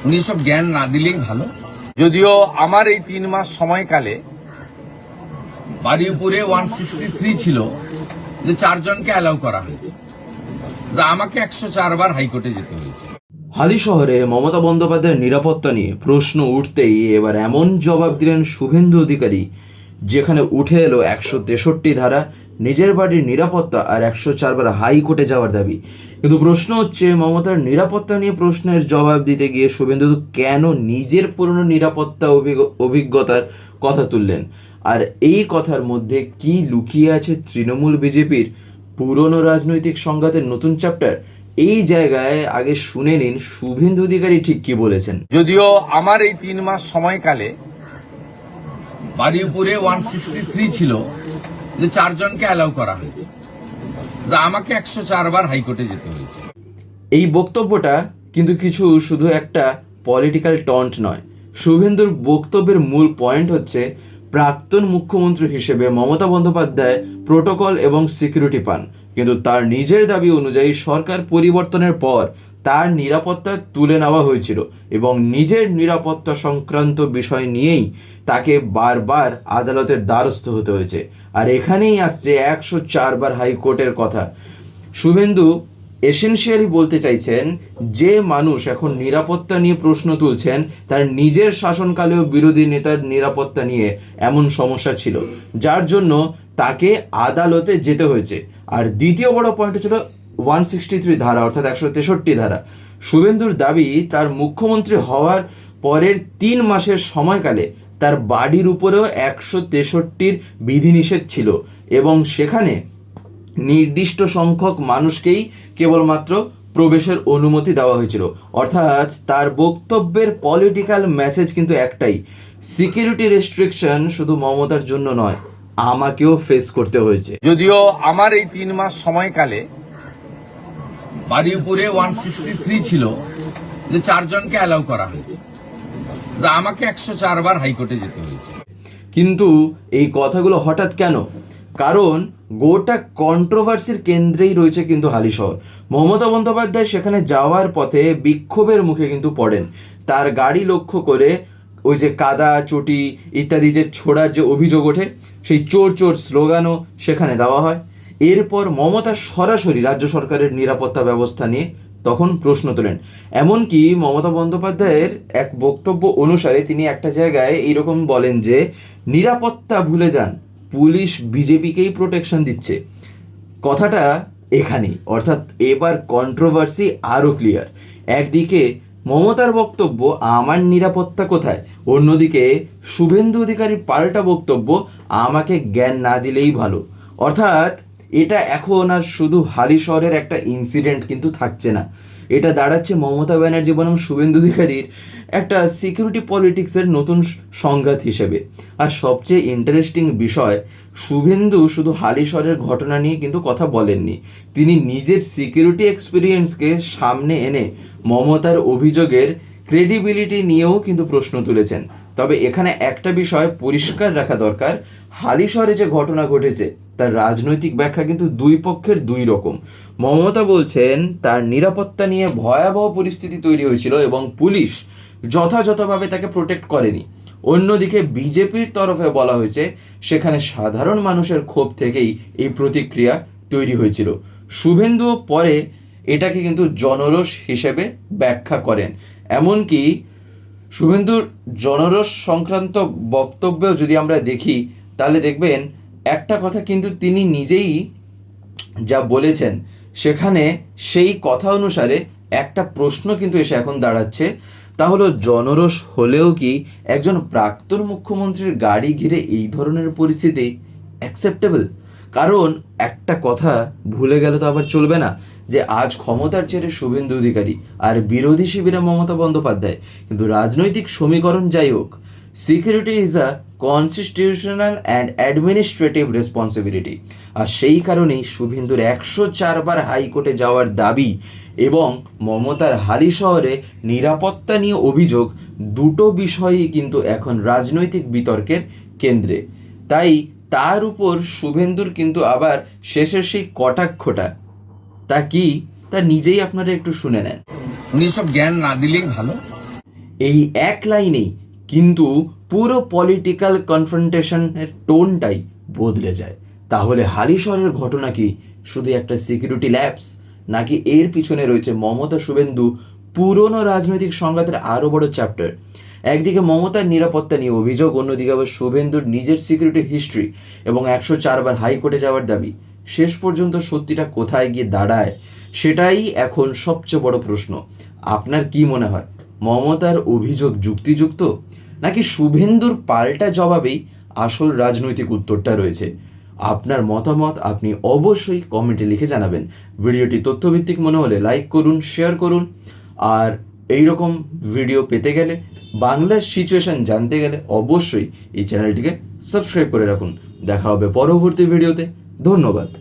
উনি সব জ্ঞান না দিলেই ভালো। যদিও আমার এই 3 মাস সময়কালে বাড়ির উপরে 163 ছিল, যে 4 জনকে অ্যালাউ করা হয়েছে, আমাকে 104 বার হাইকোর্টে যেতে হয়েছে। হালিশহরে মমতা বন্দ্যোপাধ্যায়ের নিরাপত্তা নিয়ে প্রশ্ন উঠতেই এবার এমন জবাব দিলেন শুভেন্দু অধিকারী, যেখানে উঠে এলো 163 ধারা, নিজের বাড়ির নিরাপত্তা আর 104 বার হাইকোর্টে যাওয়ার দাবি। কিন্তু প্রশ্ন হচ্ছে, মমতার নিরাপত্তা নিয়ে প্রশ্নের জবাব দিতে গিয়ে শুভেন্দু কেন নিজের পুরনো নিরাপত্তা অভিজ্ঞতার কথা তুললেন, আর এই কথার মধ্যে কি লুকিয়ে আছে তৃণমূল বিজেপির পুরনো রাজনৈতিক সংঘাতের নতুন চ্যাপ্টার? এই জায়গায় আগে শুনে নিন শুভেন্দু অধিকারী ঠিক কি বলেছেন। যদিও আমার এই 3 মাস সময়কালে বাড়ির উপরে 163 ছিল, যে 4 জনকে অ্যালাউ করা হয়েছে, আমাকে 104 বার হাইকোর্টে যেতে হয়েছে। এই বক্তব্যটা কিন্তু শুধু একটা পলিটিক্যাল টন্ট নয়। শুভেন্দুর বক্তব্যের মূল পয়েন্ট হচ্ছে, প্রাক্তন মুখ্যমন্ত্রী হিসেবে মমতা বন্দ্যোপাধ্যায় প্রোটোকল এবং সিকিউরিটি পান, কিন্তু তার নিজের দাবি অনুযায়ী সরকার পরিবর্তনের পর তার নিরাপত্তা তুলে নেওয়া হয়েছিল এবং নিজের নিরাপত্তা সংক্রান্ত বিষয় নিয়েই তাকে বারবার আদালতের দ্বারস্থ হতে হয়েছে। আর এখানেই আসছে 104 বার হাইকোর্টের কথা। শুভেন্দু এসেনশিয়ালি বলতে চাইছেন, যে মানুষ এখন নিরাপত্তা নিয়ে প্রশ্ন তুলছেন, তার নিজের শাসনকালেও বিরোধী নেতার নিরাপত্তা নিয়ে এমন সমস্যা ছিল, যার জন্য তাকে আদালতে যেতে হয়েছে। আর দ্বিতীয় বড় পয়েন্ট ছিল 163 ধারা, অর্থাৎ 163 ধারা। শুভেন্দুর দাবি, তার মুখ্যমন্ত্রী হওয়ার পরের 3 মাসের সময়কালে তার বাড়ির উপরেও 163 বিধিনিষেধ ছিল এবং সেখানে নির্দিষ্ট সংখ্যক মানুষকেই কেবলমাত্র প্রবেশের অনুমতি দেওয়া হয়েছিল। অর্থাৎ তার বক্তব্যের পলিটিক্যাল মেসেজ কিন্তু একটাই, সিকিউরিটি রেস্ট্রিকশন শুধু মমতার জন্য নয়, আমাকেও ফেস করতে হয়েছে। যদিও আমার এই 3 মাস সময়কালে বাড়ির উপরে 163 ছিল, যে 4 জনকে অ্যালাউ করা হয়েছে, আমাকে 104 বার হাইকোর্টে যেতে হয়েছে। কিন্তু এই কথাগুলো হঠাৎ কেন? কারণ গোটা কন্ট্রোভার্সির কেন্দ্রেই রয়েছে কিন্তু হালিশহর। মমতা বন্দ্যোপাধ্যায় সেখানে যাওয়ার পথে বিক্ষোভের মুখে কিন্তু পড়েন। তার গাড়ি লক্ষ্য করে ওই যে কাদা চটি ইত্যাদি যে ছোড়ার যে অভিযোগ ওঠে, সেই চোর চোর স্লোগানও সেখানে দেওয়া হয়। এরপর মমতা সরাসরি রাজ্য সরকারের নিরাপত্তা ব্যবস্থা নিয়ে তখন প্রশ্ন তোলেন। এমনকি মমতা বন্দ্যোপাধ্যায়ের এক বক্তব্য অনুসারে তিনি একটা জায়গায় এইরকম বলেন যে, নিরাপত্তা ভুলে যান, পুলিশ বিজেপিকেই প্রোটেকশন দিচ্ছে। কথাটা এখানেই, অর্থাৎ এবার কন্ট্রোভার্সি আরও ক্লিয়ার। একদিকে মমতার বক্তব্য, আমার নিরাপত্তা কোথায়, অন্যদিকে শুভেন্দু অধিকারীর পাল্টা বক্তব্য, আমাকে জ্ঞান না দিলেই ভালো। অর্থাৎ এটা এখন আর শুধু হালিশহরের একটা ইনসিডেন্ট কিন্তু থাকছে না, এটা দাঁড়াচ্ছে মমতা ব্যানার্জি বনাম শুভেন্দু অধিকারীর একটা সিকিউরিটি পলিটিক্সের নতুন সংঘাত হিসেবে। আর সবচেয়ে ইন্টারেস্টিং বিষয়, শুভেন্দু শুধু হালিশহরের ঘটনা নিয়ে কিন্তু কথা বলেননি, তিনি নিজের সিকিউরিটি এক্সপিরিয়েন্সকে সামনে এনে মমতার অভিযোগের ক্রেডিবিলিটি নিয়েও কিন্তু প্রশ্ন তুলেছেন। তবে এখানে একটা বিষয় পরিষ্কার রাখা দরকার, হালিশহরে যে ঘটনা ঘটেছে তার রাজনৈতিক ব্যাখ্যা কিন্তু দুই পক্ষের দুই রকম। মমতা বলছেন তার নিরাপত্তা নিয়ে ভয়াবহ পরিস্থিতি তৈরি হয়েছিল এবং পুলিশ যথাযথভাবে তাকে প্রোটেক্ট করেনি। অন্যদিকে বিজেপির তরফে বলা হয়েছে সেখানে সাধারণ মানুষের ক্ষোভ থেকেই এই প্রতিক্রিয়া তৈরি হয়েছিল। শুভেন্দু পরে এটাকে কিন্তু জনরোষ হিসেবে ব্যাখ্যা করেন। এমনকি শুভেন্দুর জনরোষ সংক্রান্ত বক্তব্যেও যদি আমরা দেখি, তাহলে দেখবেন একটা কথা কিন্তু তিনি নিজেই যা বলেছেন, সেখানে সেই কথা অনুসারে একটা প্রশ্ন কিন্তু এসে এখন দাঁড়াচ্ছে, তা হলো জনরোষ হলেও কি একজন প্রাক্তন মুখ্যমন্ত্রীর গাড়ি ঘিরে এই ধরনের পরিস্থিতি অ্যাকসেপ্টেবল? কারণ একটা কথা ভুলে গেলে তো আবার চলবে না, যে আজ ক্ষমতার চেয়ে শুভেন্দু অধিকারী আর বিরোধী শিবিরে মমতা বন্দ্যোপাধ্যায়, কিন্তু রাজনৈতিক সমীকরণ যাই হোক, security is a constitutional and administrative responsibility. আর সেই কারণেই শুভেন্দুর 104 বার হাইকোর্টে যাওয়ার দাবি এবং মমতার হালিশহরে নিরাপত্তা নিয়ে অভিযোগ, দুটো বিষয়ই কিন্তু এখন রাজনৈতিক বিতর্কের কেন্দ্রে। তাই তার উপর শুভেন্দুর কিন্তু আবার শেষের সেই কটাক্ষটা, তা কি তা নিজেই আপনারা একটু শুনে নেন। উনি সব জ্ঞান না দিলেই ভালো। এই এক লাইনেই কিন্তু পুরো পলিটিক্যাল কনফ্রন্টেশনের টোনটাই বদলে যায়। তাহলে হালিশহরের ঘটনা কি শুধু একটা সিকিউরিটি ল্যাপস, নাকি এর পিছনে রয়েছে মমতা শুভেন্দু পুরনো রাজনৈতিক সংঘাতের আরও বড় চ্যাপ্টার? একদিকে মমতার নিরাপত্তা নিয়ে অভিযোগ, অন্যদিকে আবার শুভেন্দুর নিজের সিকিউরিটি হিস্ট্রি এবং 104 বার হাইকোর্টে যাওয়ার দাবি। শেষ পর্যন্ত সত্যিটা কোথায় গিয়ে দাঁড়ায় সেটাই এখন সবচেয়ে বড় প্রশ্ন। আপনার কি মনে হয়, মমতার অভিযোগ যুক্তিযুক্ত, নাকি শুভেন্দুর পাল্টা জবাবেই আসল রাজনৈতিক উত্তরটা রয়েছে? আপনার মতামত আপনি অবশ্যই কমেন্টে লিখে জানাবেন। ভিডিওটি তথ্যভিত্তিক মনে হলে লাইক করুন, শেয়ার করুন, আর এই রকম ভিডিও পেতে গেলে, বাংলার সিচুয়েশন জানতে গেলে অবশ্যই এই চ্যানেলটিকে সাবস্ক্রাইব করে রাখুন। দেখা হবে পরবর্তী ভিডিওতে। ধন্যবাদ।